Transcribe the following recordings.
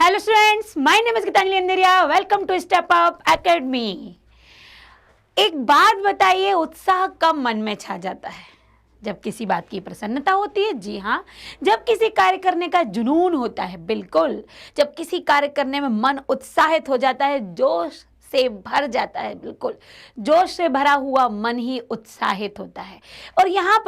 Hello students, my name is Geetanjali Andheria. Welcome to step up academy. एक बात बताइए, उत्साह कब मन में छा जाता है? जब किसी बात की प्रसन्नता होती है। जी हाँ, जब किसी कार्य करने का जुनून होता है। बिल्कुल, जब किसी कार्य करने में मन उत्साहित हो जाता है, जोश से भर जाता है। बिल्कुल, जोश से भरा हुआ मन ही उत्साहित होता है। और यहाँ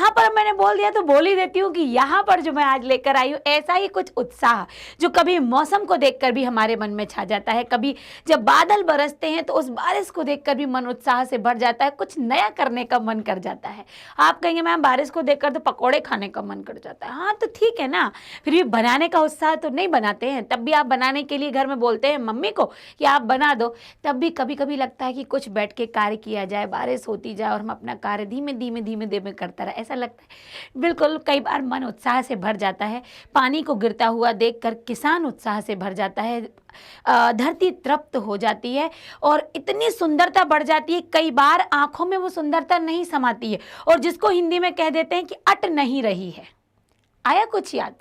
पर मैंने बोल दिया तो बोल ही देती हूँ कि यहाँ पर जो मैं आज लेकर आई हूँ, ऐसा ही कुछ उत्साह जो कभी मौसम को देखकर भी हमारे मन में छा जाता है। कभी जब बादल बरसते हैं तो उस बारिश को देखकर भी मन उत्साह से भर जाता है, कुछ नया करने का मन कर जाता है। आप कहेंगे मैम बारिश को देखकर तो पकौड़े खाने का मन कर जाता है। हाँ तो ठीक है ना, फिर भी बनाने का उत्साह तो नहीं बनाते हैं। तब भी आप बनाने के लिए घर में बोलते हैं मम्मी को कि आप बना दो। तब भी कभी कभी लगता है कि कुछ बैठ के कार्य किया जाए, बारिश होती जाए और हम अपना कार्य धीमे धीमे धीमे धीमे करता रहे, ऐसा लगता है। बिल्कुल, कई बार मन उत्साह से भर जाता है। पानी को गिरता हुआ देखकर किसान उत्साह से भर जाता है। धरती तृप्त हो जाती है और इतनी सुंदरता बढ़ जाती है, कई बार आंखों में वो सुंदरता नहीं समाती है और जिसको हिंदी में कह देते हैं कि अट नहीं रही है। आया कुछ याद?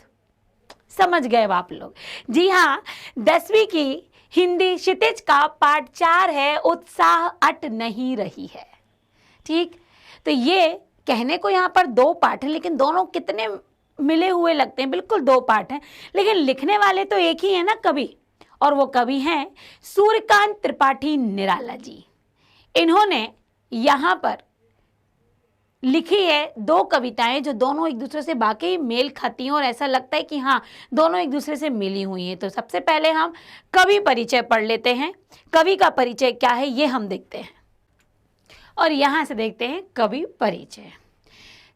समझ गए आप लोग? जी हाँ, 10वीं की हिंदी क्षितिज का पाठ 4 है, उत्साह अट नहीं रही है। ठीक, तो ये कहने को यहाँ पर 2 पाठ हैं, लेकिन दोनों कितने मिले हुए लगते हैं। बिल्कुल 2 पाठ हैं, लेकिन लिखने वाले तो एक ही है ना, कवि। और वो कवि हैं सूर्यकांत त्रिपाठी निराला जी। इन्होंने यहाँ पर लिखी है 2 कविताएं जो दोनों एक दूसरे से वाकई मेल खाती हैं और ऐसा लगता है कि हाँ, दोनों एक दूसरे से मिली हुई हैं। तो सबसे पहले हम कवि परिचय पढ़ लेते हैं। कवि का परिचय क्या है ये हम देखते हैं और यहाँ से देखते हैं कवि परिचय।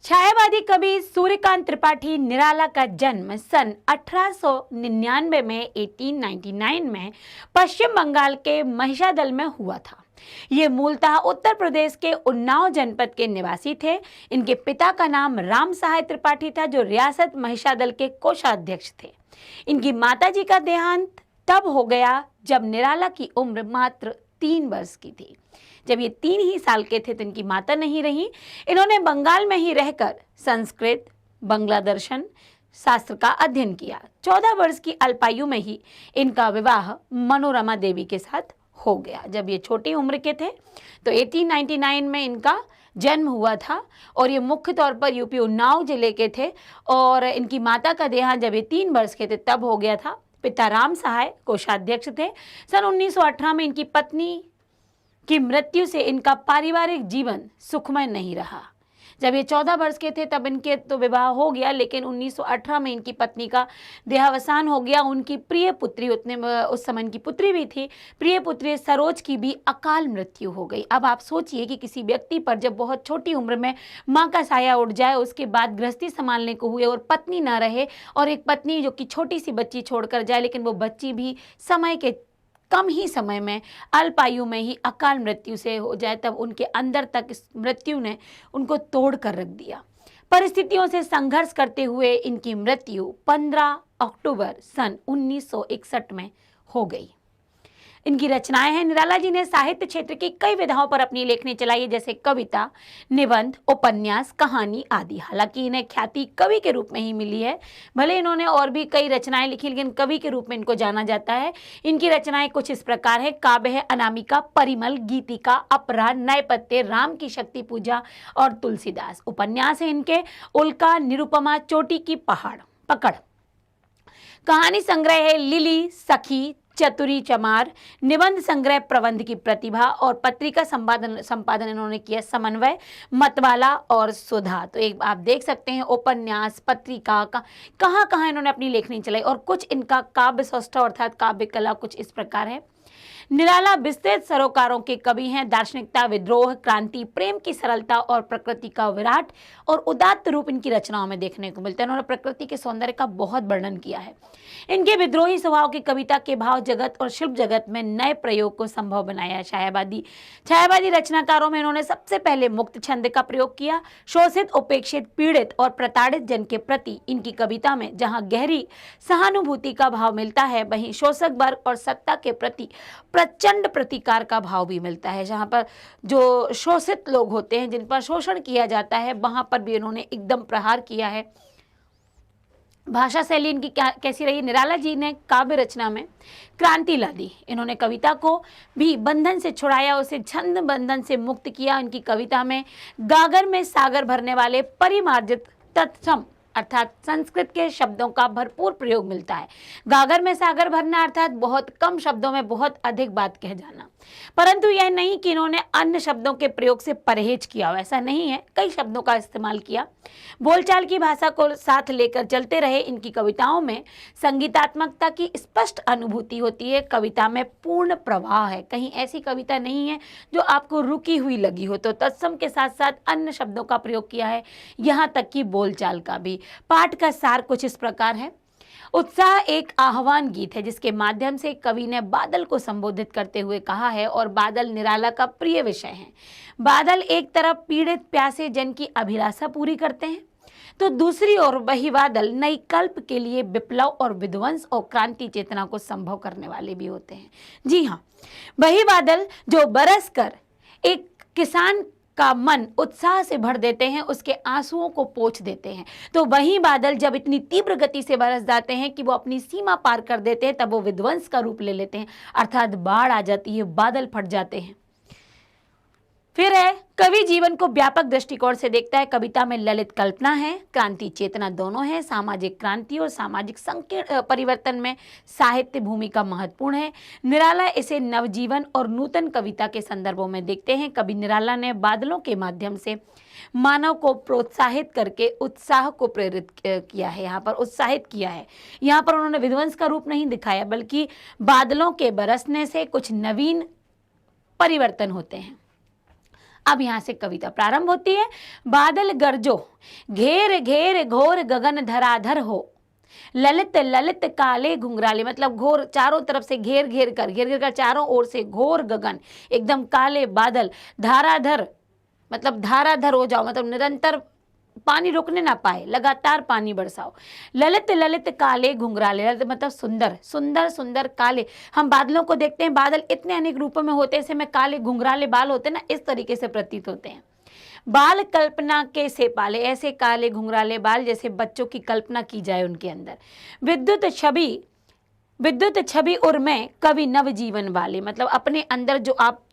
छायावादी कवि सूर्यकांत त्रिपाठी निराला का जन्म सन 1899 में 1899 में पश्चिम बंगाल के महिषादल में हुआ था। ये मूलतः उत्तर प्रदेश के उन्नाव जनपद के निवासी थे। इनके पिता का नाम राम सहाय त्रिपाठी था, जो रियासत महिषादल के कोषाध्यक्ष थे। इनकी माताजी का देहांत तब हो गया जब निराला की उम्र मात्र 3 वर्ष की थी। जब ये 3 ही साल के थे तो इनकी माता नहीं रही। इन्होंने बंगाल में ही रहकर संस्कृत, बंगला दर्शन शास्त्र का अध्ययन किया। 14 वर्ष की अल्पायु में ही इनका विवाह मनोरमा देवी के साथ हो गया। जब ये छोटी उम्र के थे तो 1899 में इनका जन्म हुआ था और ये मुख्य तौर पर यूपी उन्नाव जिले के थे। और इनकी माता का देहांत जब ये 3 वर्ष के थे तब हो गया था। पिता राम सहाय कोषाध्यक्ष थे। सन 1918 में इनकी पत्नी की मृत्यु से इनका पारिवारिक जीवन सुखमय नहीं रहा। जब ये 14 वर्ष के थे तब इनके तो विवाह हो गया, लेकिन 1918 में इनकी पत्नी का देहावसान हो गया। उनकी प्रिय पुत्री, उस समय इनकी पुत्री भी थी, प्रिय पुत्री सरोज की भी अकाल मृत्यु हो गई। अब आप सोचिए कि किसी व्यक्ति पर जब बहुत छोटी उम्र में माँ का साया उठ जाए, उसके बाद गृहस्थी संभालने को हुए और पत्नी ना रहे, और एक पत्नी जो कि छोटी सी बच्ची छोड़कर जाए, लेकिन वो बच्ची भी समय के कम ही समय में अल्पायु में ही अकाल मृत्यु से हो जाए, तब उनके अंदर तक इस मृत्यु ने उनको तोड़ कर रख दिया। परिस्थितियों से संघर्ष करते हुए इनकी मृत्यु 15 अक्टूबर सन 1961 में हो गई। इनकी रचनाएं हैं। निराला जी ने साहित्य क्षेत्र की कई विधाओं पर अपनी लेखनी चलाई, जैसे कविता, निबंध, उपन्यास, कहानी आदि। हालांकि इन्हें ख्याति कवि के रूप में ही मिली है। भले इन्होंने और भी कई रचनाएं लिखी, लेकिन कवि के रूप में इनको जाना जाता है। इनकी रचनाएं कुछ इस प्रकार है। काव्य है अनामिका, परिमल, गीतिका, अपराध, नयपत्य, राम की शक्ति पूजा और तुलसीदास। उपन्यास है इनके उल्का, निरुपमा, चोटी की पकड़। कहानी संग्रह है लिली, सखी, चतुरी, चमार। निबंध संग्रह प्रबंध की प्रतिभा, और पत्रिका संपादन इन्होंने किया समन्वय, मतवाला और सुधा। तो एक आप देख सकते हैं उपन्यास, पत्रिका का कहाँ कहाँ इन्होंने अपनी लेखनी चलाई। और कुछ इनका काव्य सौष्ठव अर्थात काव्य कला कुछ इस प्रकार है। निराला विस्तृत सरोकारों के कवि हैं। दार्शनिकता, विद्रोह, क्रांति, प्रेम की सरलता और प्रकृति का विराट और उदात्त रूप इनकी रचनाओं में देखने को मिलता है। उन्होंने प्रकृति के सौंदर्य का बहुत वर्णन किया है। इनके विद्रोही स्वभाव की कविता के भाव जगत और शिल्प जगत में नए प्रयोग को संभव बनाया। छायावादी रचनाकारों में इन्होंने सबसे पहले मुक्त छंद का प्रयोग किया। शोषित, उपेक्षित, पीड़ित और प्रताड़ित जन के प्रति इनकी कविता में जहां गहरी सहानुभूति का भाव मिलता है, वहीं शोषक वर्ग और सत्ता के प्रति प्रचंड प्रतिकार का भाव भी मिलता है। जहां पर जो शोषित लोग होते हैं, जिन पर शोषण किया जाता है, वहां पर भी इन्होंने एकदम प्रहार किया है। भाषा शैली इनकी क्या कैसी रही। निराला जी ने काव्य रचना में क्रांति ला दी। इन्होंने कविता को भी बंधन से छुड़ाया, उसे छंद बंधन से मुक्त किया। इनकी कविता में गागर में सागर भरने वाले परिमार्जित तत्सम अर्थात संस्कृत के शब्दों का भरपूर प्रयोग मिलता है। गागर में सागर भरना अर्थात बहुत कम शब्दों में बहुत अधिक बात कह जाना। परंतु यह नहीं कि इन्होंने अन्य शब्दों के प्रयोग से परहेज किया, ऐसा नहीं है, कई शब्दों का इस्तेमाल किया। बोलचाल की भाषा को साथ लेकर चलते रहे। इनकी कविताओं में संगीतात्मकता की स्पष्ट अनुभूति होती है। कविता में पूर्ण प्रवाह है, कहीं ऐसी कविता नहीं है जो आपको रुकी हुई लगी हो। तो तत्सम के साथ साथ अन्य शब्दों का प्रयोग किया है, यहाँ तक कि बोलचाल का भी। पाठ का सार कुछ इस प्रकार है। उत्साह एक आह्वान गीत है जिसके माध्यम से कवि ने बादल को संबोधित करते हुए कहा है, और बादल निराला का प्रिय विषय है। बादल एक तरफ पीड़ित प्यासे जन की अभिलाषा पूरी करते हैं, तो दूसरी ओर वही बादल नई कल्प के लिए विप्लव और विध्वंस और क्रांति चेतना को संभव करने वाले भी होते हैं। जी हाँ, वही बादल जो बरस कर एक किसान का मन उत्साह से भर देते हैं, उसके आंसुओं को पोंछ देते हैं। तो वही बादल जब इतनी तीव्र गति से बरस जाते हैं कि वो अपनी सीमा पार कर देते हैं, तब वो विध्वंस का रूप ले लेते हैं, अर्थात बाढ़ आ जाती है, बादल फट जाते हैं। फिर है, कवि जीवन को व्यापक दृष्टिकोण से देखता है। कविता में ललित कल्पना है, क्रांति चेतना दोनों है। सामाजिक क्रांति और सामाजिक संकीर्ण परिवर्तन में साहित्य भूमिका महत्वपूर्ण है। निराला इसे नवजीवन और नूतन कविता के संदर्भों में देखते हैं। कवि निराला ने बादलों के माध्यम से मानव को प्रोत्साहित करके उत्साह को प्रेरित किया है, यहाँ पर उत्साहित किया है। यहाँ पर उन्होंने विध्वंस का रूप नहीं दिखाया, बल्कि बादलों के बरसने से कुछ नवीन परिवर्तन होते हैं। अब यहाँ से कविता प्रारंभ होती है। बादल गरजो घेर घेर घोर गगन धराधर हो, ललित ललित काले घुंघराले, मतलब घोर चारों तरफ से घेर घेर कर चारों ओर से घोर गगन, एकदम काले बादल, धाराधर मतलब धाराधर हो जाओ, मतलब निरंतर पानी रुकने ना पाए, लगातार पानी बरसाओ। ललित ललित काले घुंघराले, ललित मतलब सुंदर, सुंदर सुंदर काले। हम बादलों को देखते हैं, बादल इतने अनेक रूपों में होते हैं, इसमें काले घुंघराले बाल होते हैं ना, इस तरीके से प्रतीत होते हैं। बाल कल्पना के से पाले, ऐसे काले घुंघराले बाल जैसे बच्चों की कल्पना की जाए उनके अंदर। विद्युत छवि उर्मे कवि नवजीवन वाले, मतलब अपने अंदर जो आप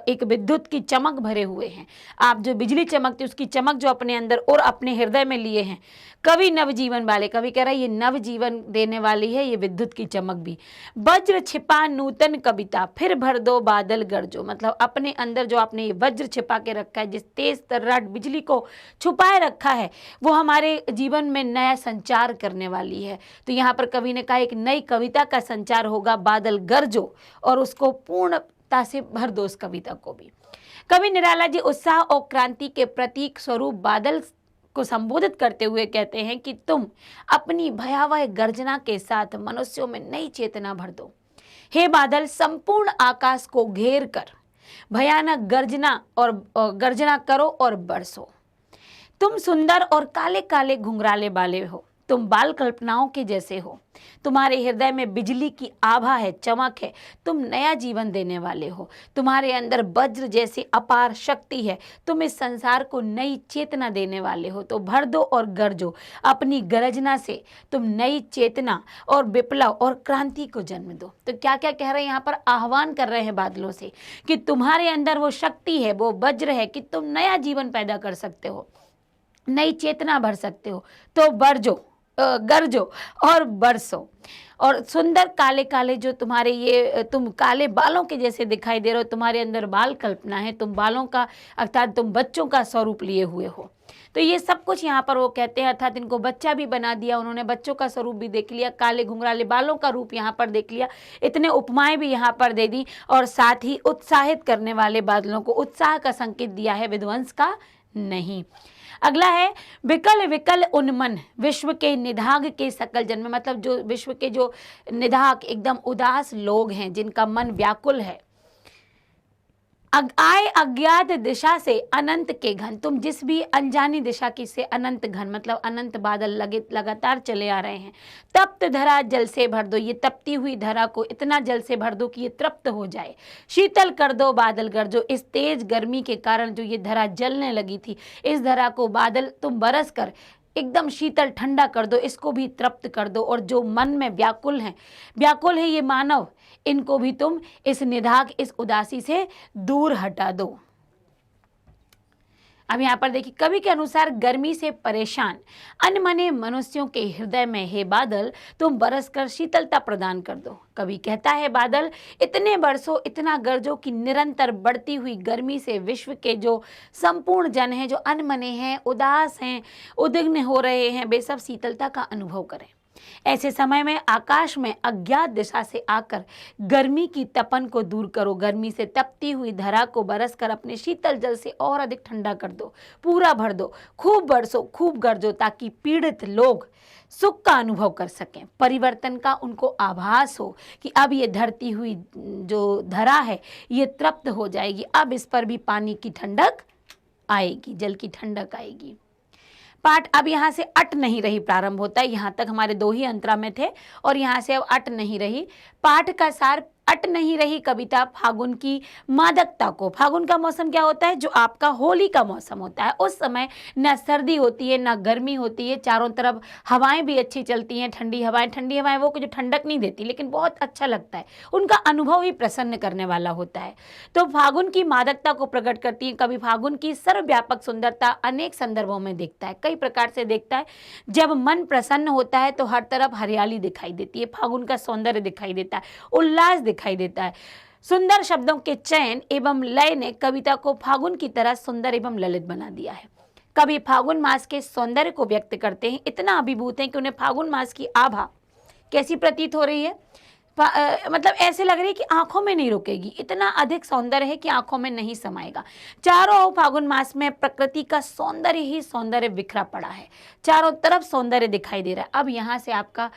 एक विद्युत की चमक भरे हुए हैं, आप जो बिजली चमकती उसकी चमक जो अपने अंदर और अपने हृदय में लिए हैं, कवि नवजीवन वाले। कवि कह रहा है ये नवजीवन देने वाली है ये विद्युत की चमक भी। वज्र छिपा नूतन कविता फिर भर दो बादल गरजो, मतलब अपने अंदर जो आपने ये वज्र छिपा के रखा है, जिस तेज तर्राट बिजली को छुपाए रखा है, वो हमारे जीवन में नया संचार करने वाली है। तो यहाँ पर कवि ने कहा एक नई कविता का संचार होगा, बादल गरजो, और उसको पूर्ण से भर दो उस कविता को भी। कवि निराला जी उत्साह और क्रांति के प्रतीक स्वरूप बादल को संबोधित करते हुए कहते हैं कि तुम अपनी भयावह गर्जना के साथ मनुष्यों में नई चेतना भर दो। हे बादल, संपूर्ण आकाश को घेर कर भयानक गर्जना करो और बरसो। तुम सुंदर और काले काले घुंघराले वाले हो, तुम बाल कल्पनाओं के जैसे हो, तुम्हारे हृदय में बिजली की आभा है, चमक है, तुम नया जीवन देने वाले हो, तुम्हारे अंदर वज्र जैसी अपार शक्ति है, तुम इस संसार को नई चेतना देने वाले हो। तो भर दो और गरजो, अपनी गरजना से तुम नई चेतना और विप्लव और क्रांति को जन्म दो। तो क्या क्या कह रहे हैं यहाँ पर, आह्वान कर रहे हैं बादलों से कि तुम्हारे अंदर वो शक्ति है, वो वज्र है कि तुम नया जीवन पैदा कर सकते हो, नई चेतना भर सकते हो। तो गरजो और बरसो। और सुंदर काले काले जो तुम्हारे ये तुम काले बालों के जैसे दिखाई दे रहे हो, तुम्हारे अंदर बाल कल्पना है, तुम बालों का अर्थात तुम बच्चों का स्वरूप लिए हुए हो। तो ये सब कुछ यहाँ पर वो कहते हैं, अर्थात इनको बच्चा भी बना दिया उन्होंने, बच्चों का स्वरूप भी देख लिया, काले घुंघराले बालों का रूप यहाँ पर देख लिया, इतने उपमाएं भी यहाँ पर दे दी, और साथ ही उत्साहित करने वाले बादलों को उत्साह का संकेत दिया है, विध्वंस का नहीं। अगला है, विकल विकल उन्मन विश्व के निधाग के सकल जन्म, मतलब जो विश्व के जो निधाग एकदम उदास लोग हैं, जिनका मन व्याकुल है, आए अज्ञात दिशा से अनंत के घन, तुम जिस भी अनजानी दिशा की से अनंत घन, मतलब अनंत बादल लगे लगातार चले आ रहे हैं। तप्त धरा जल से भर दो, ये तपती हुई धरा को इतना जल से भर दो कि ये तृप्त हो जाए। शीतल कर दो बादल गरजो, इस तेज गर्मी के कारण जो ये धरा जलने लगी थी, इस धरा को बादल तुम बरस कर एकदम शीतल ठंडा कर दो, इसको भी तृप्त कर दो। और जो मन में व्याकुल है ये मानव, इनको भी तुम इस निधाग, इस उदासी से दूर हटा दो। अब यहाँ पर देखिए, कवि के अनुसार गर्मी से परेशान अनमने मनुष्यों के हृदय में हे बादल तुम बरस कर शीतलता प्रदान कर दो। कवि कहता है बादल इतने बरसो, इतना गरजो कि निरंतर बढ़ती हुई गर्मी से विश्व के जो संपूर्ण जन हैं, जो अनमने हैं, उदास हैं, उद्विग्न हो रहे हैं, वे सब शीतलता का अनुभव करें। ऐसे समय में आकाश में अज्ञात दिशा से आकर गर्मी की तपन को दूर करो। गर्मी से तपती हुई धरा को बरसकर अपने शीतल जल से और अधिक ठंडा कर दो, पूरा भर दो, खूब बरसो, खूब गरजो, ताकि पीड़ित लोग सुख का अनुभव कर सकें, परिवर्तन का उनको आभास हो कि अब ये धरती हुई जो धरा है ये तृप्त हो जाएगी, अब इस पर भी पानी की ठंडक आएगी, जल की ठंडक आएगी। पाठ अब यहाँ से अट नहीं रही प्रारंभ होता है। यहाँ तक हमारे 2 ही अंतरा में थे और यहाँ से अब अट नहीं रही। पाठ का सार, अट नहीं रही कविता फागुन की मादकता को। फागुन का मौसम क्या होता है? जो आपका होली का मौसम होता है। उस समय ना सर्दी होती है ना गर्मी होती है, चारों तरफ हवाएं भी अच्छी चलती हैं, ठंडी हवाएं वो जो ठंडक नहीं देती लेकिन बहुत अच्छा लगता है, उनका अनुभव ही प्रसन्न करने वाला होता है। तो फागुन की मादकता को प्रकट करती है। कभी फागुन की सर्वव्यापक सुंदरता अनेक संदर्भों में देखता है, कई प्रकार से देखता है। जब मन प्रसन्न होता है तो हर तरफ हरियाली दिखाई देती है, फागुन का सौंदर्य दिखाई देता है, उल्लास दिखाई देता है। सुंदर शब्दों के चयन एवं लय ने कविता को फागुन की तरह सुंदर एवं ललित बना दिया है। कवि फागुन मास के सौंदर्य को व्यक्त करते हैं, इतना अभिभूत हैं कि उन्हें फागुन मास की आभा कैसी प्रतीत हो रही है, मतलब ऐसे लग रही है कि आंखों में नहीं रुकेगी, इतना अधिक सौंदर्य है कि आंखों में नहीं समाएगा। चारों ओर फागुन मास में प्रकृति का सौंदर्य ही सौंदर्य बिखरा पड़ा है, चारों तरफ सौंदर्य दिखाई दे रहा है। अब यहाँ से आपका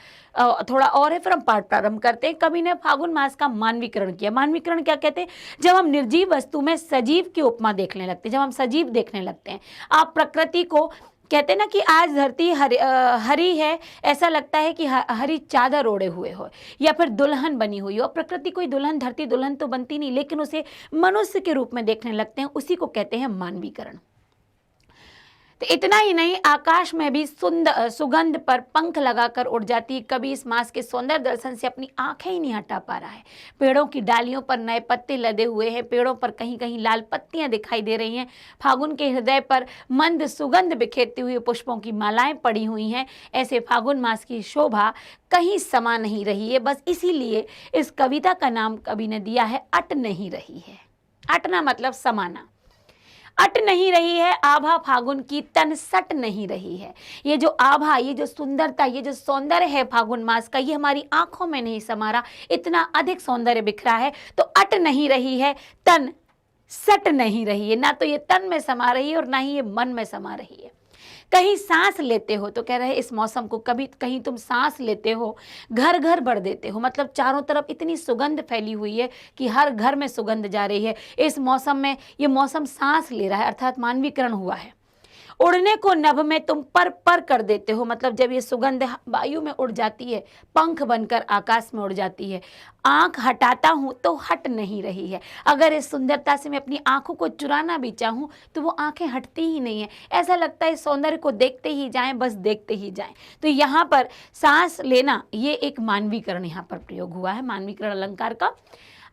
थोड़ा और है, फिर हम पाठ प्रारंभ करते हैं। कवि ने फागुन मास का मानवीकरण किया। मानवीकरण क्या कहते हैं? जब हम निर्जीव वस्तु में सजीव की उपमा देखने लगते हैं, जब हम सजीव देखने लगते हैं। आप प्रकृति को कहते हैं ना कि आज धरती हरी है, ऐसा लगता है कि हरी चादर ओढ़े हुए हो या फिर दुल्हन बनी हुई हो। प्रकृति कोई दुल्हन, धरती दुल्हन तो बनती नहीं, लेकिन उसे मनुष्य के रूप में देखने लगते हैं, उसी को कहते हैं मानवीकरण। तो इतना ही नहीं, आकाश में भी सुगंध पर पंख लगाकर उड़ जाती है। कभी इस मास के सौंदर्य दर्शन से अपनी आंखें ही नहीं हटा पा रहा है। पेड़ों की डालियों पर नए पत्ते लदे हुए हैं, पेड़ों पर कहीं कहीं लाल पत्तियां दिखाई दे रही हैं। फागुन के हृदय पर मंद सुगंध बिखेरती हुई पुष्पों की मालाएं पड़ी हुई हैं। ऐसे फागुन मास की शोभा कहीं समा नहीं रही है। बस इसीलिए इस कविता का नाम कवि ने दिया है अट नहीं रही है। अटना मतलब समाना। अट नहीं रही है आभा फागुन की, तन सट नहीं रही है। ये जो आभा, ये जो सुंदरता, ये जो सौंदर्य है फागुन मास का, ये हमारी आंखों में नहीं समा रहा, इतना अधिक सौंदर्य बिखरा है। तो अट नहीं रही है, तन सट नहीं रही है। ना तो ये तन में समा रही है और ना ही ये मन में समा रही है। कहीं सांस लेते हो तो कह रहे हैं इस मौसम को, कभी कहीं तुम सांस लेते हो, घर घर भर देते हो, मतलब चारों तरफ इतनी सुगंध फैली हुई है कि हर घर में सुगंध जा रही है। इस मौसम में ये मौसम सांस ले रहा है, अर्थात मानवीकरण हुआ है। उड़ने को नभ में तुम पर कर देते हो, मतलब जब ये सुगंध वायु में उड़ जाती है, पंख बनकर आकाश में उड़ जाती है। आंख हटाता हूं तो हट नहीं रही है। अगर इस सुंदरता से मैं अपनी आंखों को चुराना भी चाहूं तो वो आंखें हटती ही नहीं है। ऐसा लगता है सौंदर्य को देखते ही जाएं, बस देखते ही जाएं। तो यहाँ पर सांस लेना, ये एक मानवीकरण यहाँ पर प्रयोग हुआ है, मानवीकरण अलंकार का।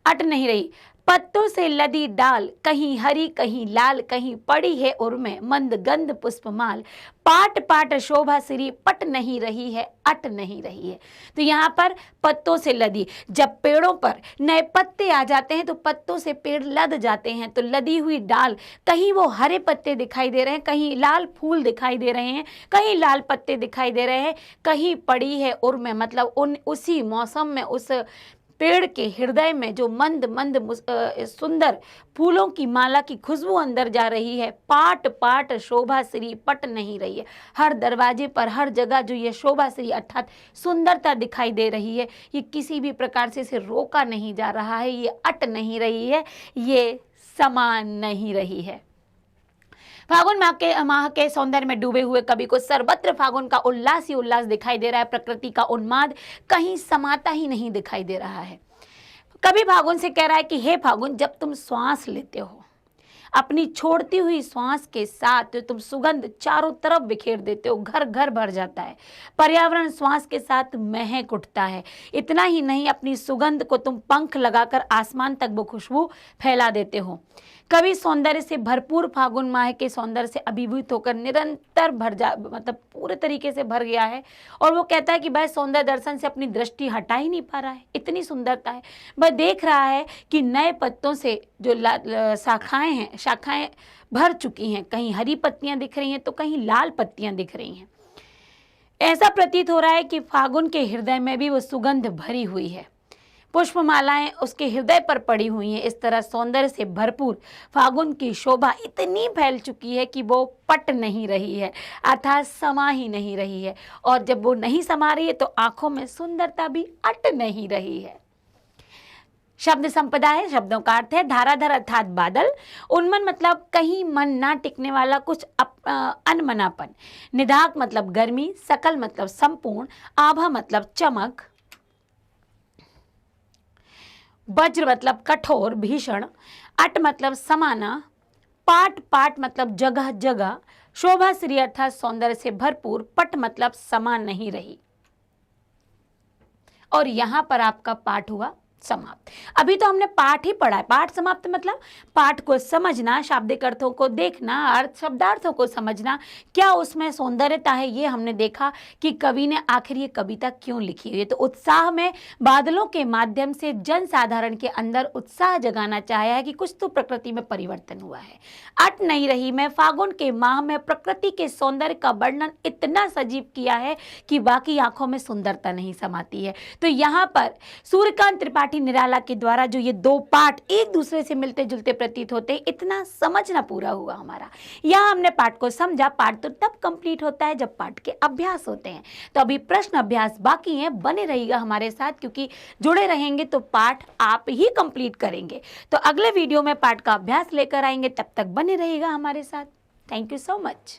अट नहीं रही, पत्तों से लदी डाल, कहीं हरी कहीं लाल, कहीं पड़ी है उर्मे मंद गंध पुष्पमाल। पाट पाट शोभा सिरी, पट नहीं रही है, अट नहीं रही है। तो यहाँ पर पत्तों से लदी, जब पेड़ों पर नए पत्ते आ जाते हैं तो पत्तों से पेड़ लद जाते हैं। तो लदी हुई डाल, कहीं वो हरे पत्ते दिखाई दे रहे हैं, कहीं लाल फूल दिखाई दे रहे हैं, कहीं लाल पत्ते दिखाई दे रहे हैं, कहीं पड़ी है उर्मे, मतलब उसी मौसम में उस पेड़ के हृदय में जो मंद मंद सुंदर फूलों की माला की खुशबू अंदर जा रही है। पाट पाट शोभा श्री, पट नहीं रही है। हर दरवाजे पर, हर जगह जो ये शोभा श्री अर्थात सुंदरता दिखाई दे रही है, ये किसी भी प्रकार से इसे रोका नहीं जा रहा है, ये अट नहीं रही है, ये समा नहीं रही है। फागुन माह के सौंदर्य में डूबे हुए कवि को सर्वत्र फागुन का उल्लास ही उल्लास दिखाई दे रहा है। प्रकृति का उन्माद कहीं समाता ही नहीं दिखाई दे रहा है। कवि फागुन से कह रहा है कि हे फागुन, जब तुम श्वास लेते हो, अपनी छोड़ती हुई श्वास के साथ तुम सुगंध चारों तरफ बिखेर देते हो, घर घर भर जाता है। पर्यावरण श्वास के साथ महक उठता है। इतना ही नहीं, अपनी सुगंध को तुम पंख लगाकर आसमान तक वो खुशबू फैला देते हो। कवि सौंदर्य से भरपूर फागुन माह के सौंदर्य से अभिभूत होकर निरंतर मतलब पूरे तरीके से भर गया है। और वो कहता है कि भाई सौंदर्य दर्शन से अपनी दृष्टि हटा ही नहीं पा रहा है, इतनी सुंदरता है। वह देख रहा है कि नए पत्तों से जो शाखाएं भर चुकी हैं, कहीं हरी पत्तियां दिख रही हैं तो कहीं लाल पत्तियां दिख रही हैं। ऐसा प्रतीत हो रहा है कि फागुन के हृदय में भी वो सुगंध भरी हुई है, पुष्पमालाएं उसके हृदय पर पड़ी हुई हैं। इस तरह सौंदर्य से भरपूर फागुन की शोभा इतनी फैल चुकी है कि वो पट नहीं रही है, अर्थात समा ही नहीं रही है। और जब वो नहीं समा रही है तो आंखों में सुंदरता भी अट नहीं रही है। शब्द संपदा है, शब्दों का अर्थ है धाराधर अर्थात बादल, उन्मन मतलब कहीं मन ना टिकने वाला कुछ अनमनापन, निदाक मतलब गर्मी, सकल मतलब संपूर्ण, आभा मतलब चमक, वज्र मतलब कठोर भीषण, अट मतलब समाना, पाट मतलब जगह जगह, शोभा श्री अर्थात सौंदर्य से भरपूर, पट मतलब समा नहीं रही। और यहां पर आपका पाठ हुआ समाप्त। अभी तो हमने पाठ ही पढ़ा है। पाठ समाप्त मतलब पाठ को समझना, शाब्दिक अर्थों को देखना, अर्थ शब्दार्थों को समझना, क्या उसमें सौंदर्यता है ये हमने देखा कि कवि ने आखिर ये कविता क्यों लिखी हुई है। तो उत्साह में बादलों के माध्यम से जन साधारण के अंदर उत्साह जगाना चाहा है कि कुछ तो प्रकृति में परिवर्तन हुआ है। अट नहीं रही में फागुन के माह में प्रकृति के सौंदर्य का वर्णन इतना सजीव किया है कि बाकी आंखों में सुंदरता नहीं समाती है। तो यहाँ पर सूर्यकांत त्रिपाठी निराला के द्वारा जो ये दो पाठ एक दूसरे से मिलते जुलते प्रतीत होते, इतना समझना पूरा हुआ हमारा। यहाँ हमने पाठ को समझा। पाठ तो तब कंप्लीट होता है जब पाठ के अभ्यास होते हैं। तो अभी प्रश्न अभ्यास बाकी हैं, बने रहिएगा हमारे साथ, क्योंकि जुड़े रहेंगे तो पाठ आप ही कंप्लीट करेंगे। तो अगले वीडियो में पाठ का अभ्यास लेकर आएंगे, तब तक बने रहिएगा हमारे साथ। Thank you so much.